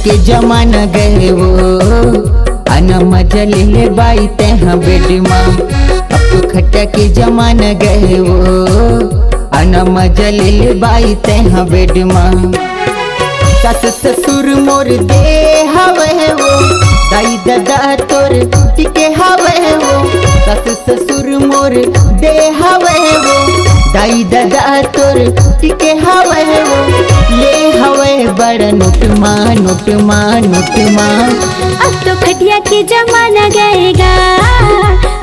के जमाना गए वो आना मजा ले ले बाई तेहा बेड माँ। अब तो खट्टा के जमाना गए वो आना मजा ले ले बाई तेहा बेड माँ। सास ससुर मोर दे हवे वो दाई दादा तोर टिके हवे वो। सास ससुर मोर दे हवे वो दाई दादा तोर टिके हवे वो। ले हवे बड़ा नोट माँ नोट माँ नोट माँ। अब तो खटिया के जमाना गएगा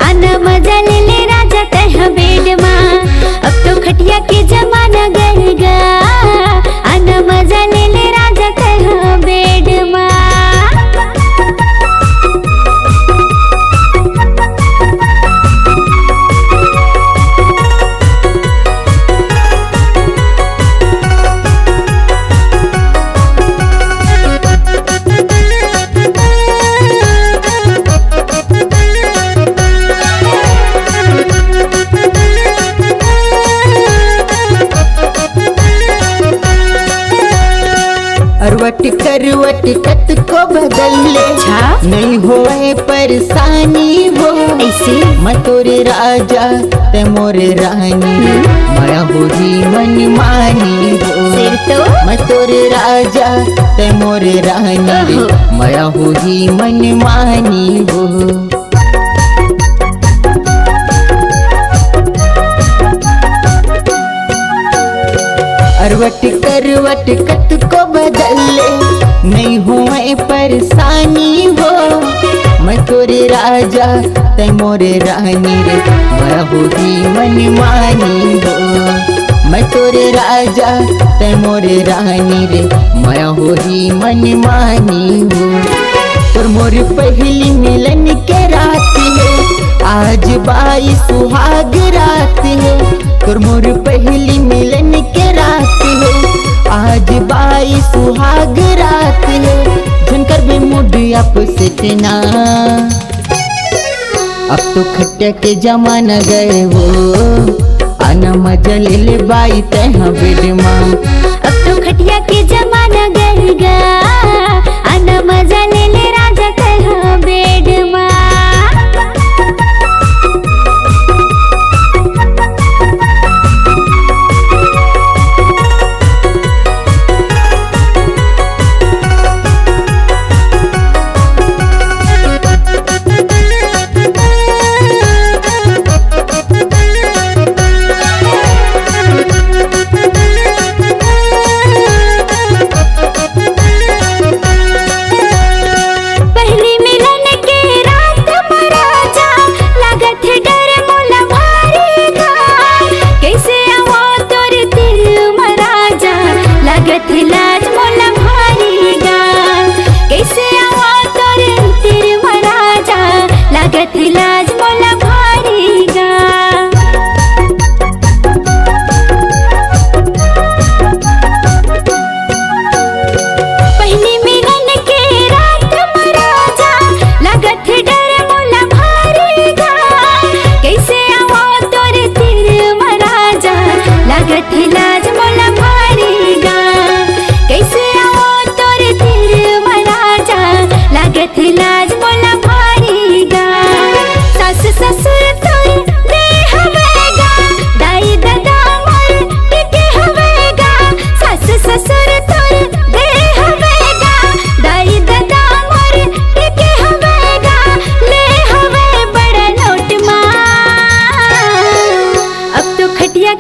आना मजा ले ले राजा तेहा बेड माँ। अब तो खटिया के जमाना गएगा आना मजा ले ले राजा तेहा बेड माँ। करवट करवट कत को बदल ले नहीं होए परेशानी हो। ऐसे मैं तोरे राजा ते मोरे रानी माया हो जी मन मानी हो। सिर तो मैं तोरे राजा ते मोरे रानी माया हो जी मन मानी हो। करवट करवट कत को बदल ले नहीं हुए परेशानी हो। मैं तोरे राजा ते मोरे रानी रे मैं होगी मन मानी हो। मैं तोरे राजा ते मोरे रानी रे मैं होगी मन मानी हो। और मोर पहली मिलन के रात है आज बाई सुहाग रात है। और मोर पहली मिलन के रात है आज बाई सुहाग रात है। झनकर भी मुड आप सेटना अब तो खट्टा के जमाना गए वो आना मजा ले ले बाई तेहा बेड माँ। अब तो खटिया के जमाना गएगा आना मजा ले ले राजा तेहा बेड माँ।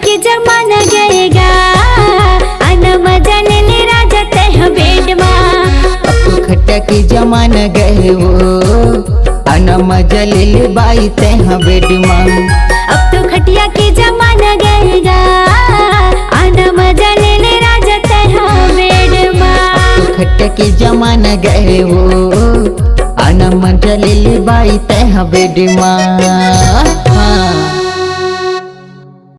के जमाना गएगा आना मजा ले ले राजा तेहा बेड माँ। अब तो खट्टा के जमाना गए वो आना मजा ले ले बाई तेहा बेड माँ। अब तो खटिया के जमाना गएगा आना मजा ले ले राजा तेहा बेड माँ। अब तो खट्टा के जमाना गए वो आना मजा ले ले बाई तेहा बेड माँ।